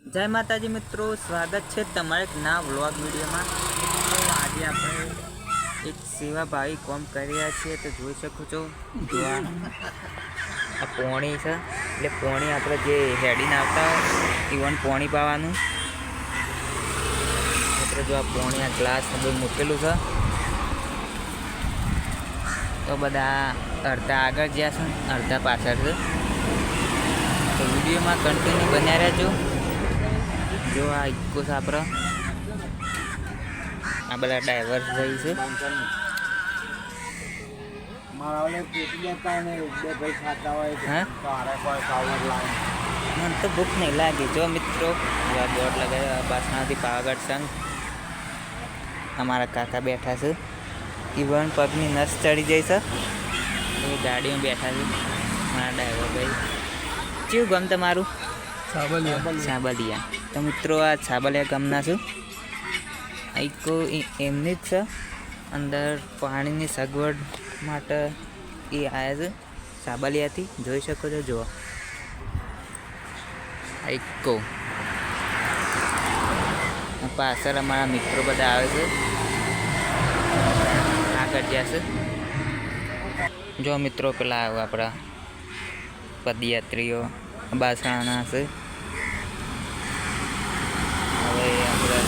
जय माताजी मित्रों, स्वागत है तमारे एक नवा व्लॉग वीडियो में। तो आज आप एक सेवाभावी काम कर रहा छे तो જોઈ શકો છો। જો આ પોણી છે એટલે પોણી આપણે જે હેડીને આવતા ઈવન પોણી પાવાનું એટલે જો આ પોણી આ ગ્લાસ બધું મૂકેલું છે તો બધા અડધા આગળ ગયા છે અડધા પાછળ છે। તો વિડીયોમાં કન્ટિન્યુ બન્યા રહેજો। जो आ इको सापरा आ बड़ा डाइवर्स भाई से मारा वाले पेटी लेता है ने बे भाई खाता हुआ है हैं सारे कोई पावर लाइन मन तो भूख नहीं लगी। जो मित्रों जो आ बोर्ड लगाया बासनाथी पावागढ़ संघ हमारा काका बैठा से इवन पगनी नस चढ़ी जाए से ये गाड़ी में बैठा है हमारा ड्राइवर भाई। क्यों गम तमारू साबलिया तो मित्रों आ साबलिया गामना छूँ। एक एमनी ज छे अंदर पानी सगवड माटे ए आया छे साबलिया थी जोई शको छो। जो एको पाछळ अमारा मित्रों बधा आवे छे आगळ जशे। जो मित्रों पेला आपड़ा पदयात्रीओ बासणाना छे।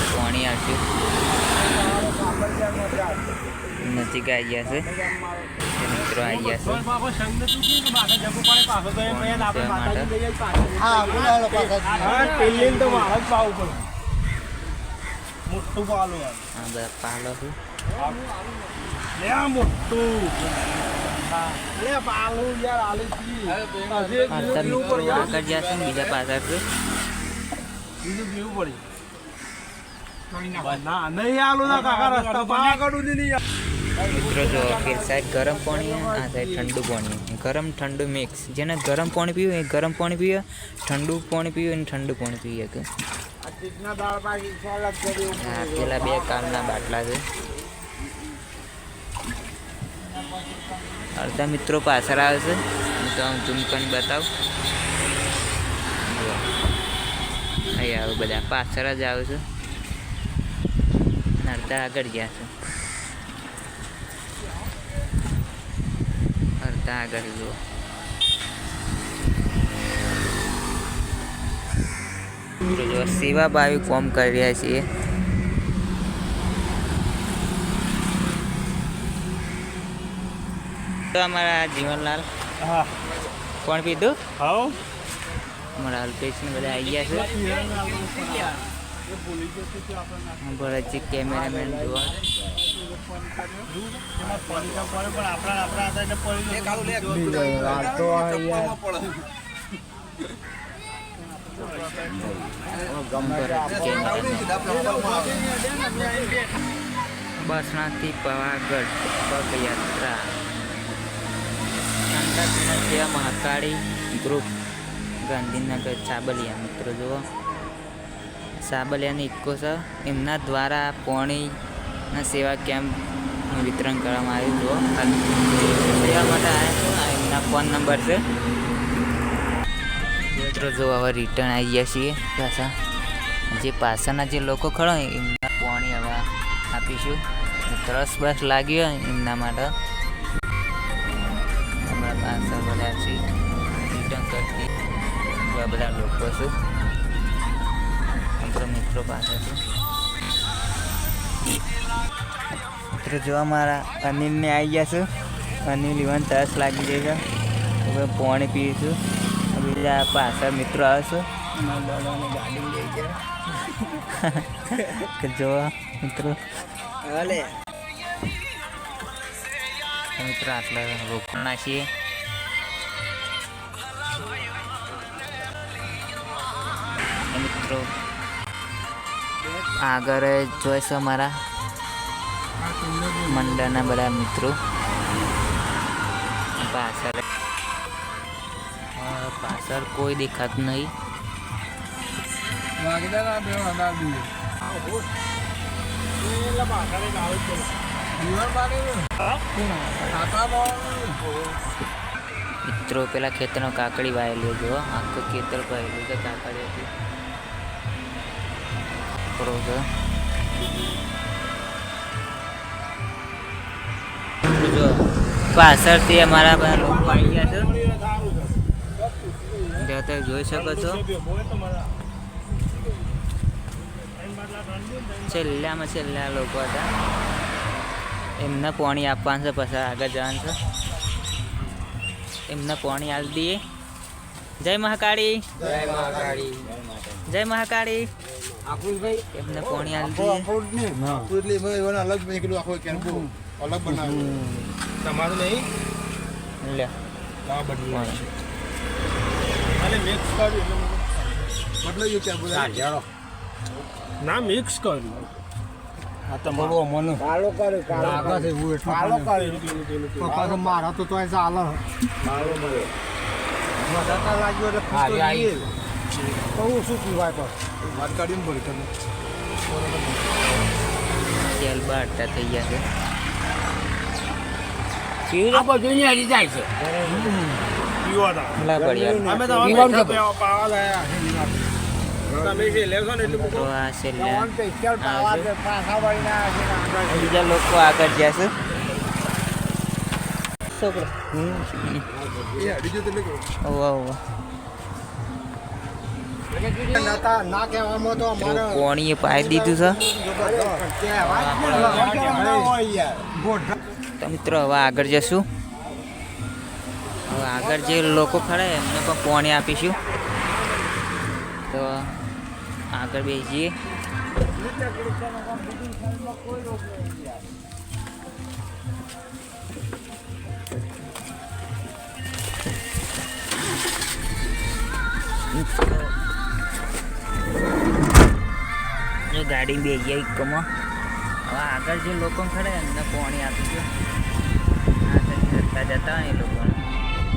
पानी आशु नजीक आई गया से मित्रों आई गया से हां बोला लो पासा हां पेलिन तो मारा पाव पर मोटू पालो हां बड़ा पालो है ले आ मोटू ले पालो यार आले की आता मित्रों आकर जासे बीजा पासा से बीजू व्यू पड़ी ना नहीं आलो ना काका रास्ता बना करू दी मित्रों जो फिर साइड गरम पानी है आ साइड ठंडू पानी है। गरम ठंडू मिक्स जेने गरम पानी पीवे ए गरम पानी पीवे ठंडू पानी पीवे ने ठंडू पानी पीवे के कितना दाल पाकी अलग करियो हां पेला बे कामना बाटला छे। अर्धा मित्रों पाछळ आवे छे तो हम ઝૂમ કરીને બતાવ અહીં આવે બધા પાછળ જ આવે છે अर्धा आगळ गया છે अर्धा आगळ जो जो सेवाभावी काम कर रहा छे। तो हमारा जीवनलाल हां कोण पीधु हां हमारा अल्पेश ने બધા આવી ગયા છે। बड़ा जी कैमरामैन जो बासणाथी पावागढ़ पदयात्रा महाकाली ग्रुप गांधीनगर साबलिया। मित्रों जो साबलियानी इको से एमना द्वारा पानी सेवा केम्प वितरण करवामां आव्युं। सेवा माटे आया एमना फोन नंबर से। मित्रों जो हवे रिटर्न आई गया छीए पाछा जे पाछाना जे लोको खड़ा एमना पानी हवे आपीशुं। तरस बस लाग्यो एमना माटे हमारा पाछा बधा छे रिटर्न करती बधा लोको छे। मित्रों पास मित्रों जो हमारा अनिल ने आई गया से अनिल इवन तरस लगी जाएगा तो पानी पीशू। बीजा पास मित्रों आवे गाड़ी में लई जाए जो मित्रों मित्रों आटला रोकना छे। मित्रों आगर जो है हमारा मंडळना बड़ा मित्रों पाछळ कोई दिखात नहीं। मित्रों पेला खेतर काकड़ी वायेली जो आखो खेतर भरेलू है काकड़ी। છોકરો છે. જો પાછળથી અમારા બધા લોકો આવી ગયા છે. જો તમે જોઈ શકો છો છેલ્લા લોકો હતા. એમને પાણી આપવાનું છે, પછી આગળ જવાનું છે. એમને પાણી આપી દઈએ. જય મહાકાળી, જય મહાકાળી. એમને પાણી આપી દઈએ. અલગ બનાવ્યું તમારું નહીં લે મિક્સ કર્યું બદલાયું ક્યાં બોલા ના મિક્સ કર્યું આ તમારો મને કાલો કરે લાગે છે એવું એટલું કાલો કરે પપ્પા તો મારા તો તોય ચાલે કાલો કરે મજા લાગ્યો એટલે બહુ શું પીવાય પણ વાત કાઢીને બોલી તમે તેલ બાટતા થઈ ગયા છે. આ બધું ને હરી જાય છે પીવાતા અમે તો પાવા લાયા તમે જે લેશો ને એટલું તો આ છેલ્લા કોણ પેસ્ટલ પાવા દે પાછા વળીને આવે છે બીજા લોકો આગળ જશે. છોકરો એ હડી જો એટલે ના કહેવામાં તો અમારે પાણીએ પાઈ દીધું છે. તો મિત્રો હવે આગળ જશું. હવે આગળ જે લોકો ખરા એમને પણ પાણી આપીશું. તો આગળ બેસીએ. જો ગાડી બે ગયા એકમાં. હવે આગળ જે લોકો ખડે એમને પાણી આપીશું. આગળ જતા જતા એ લોકોને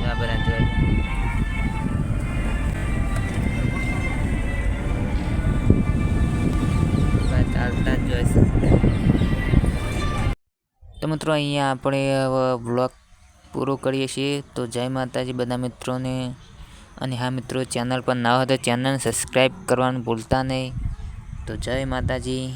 આ બધા જોઈ ચાલતા જ જોઈશું. તો મિત્રો અહીંયા આપણે હવે બ્લોગ પૂરો કરીએ છીએ. તો જય માતાજી બધા મિત્રોને. અને હા મિત્રો, ચેનલ પર ના હોય તો ચેનલને સબસ્ક્રાઈબ કરવાનું ભૂલતા નહીં. તો જય માતાજી.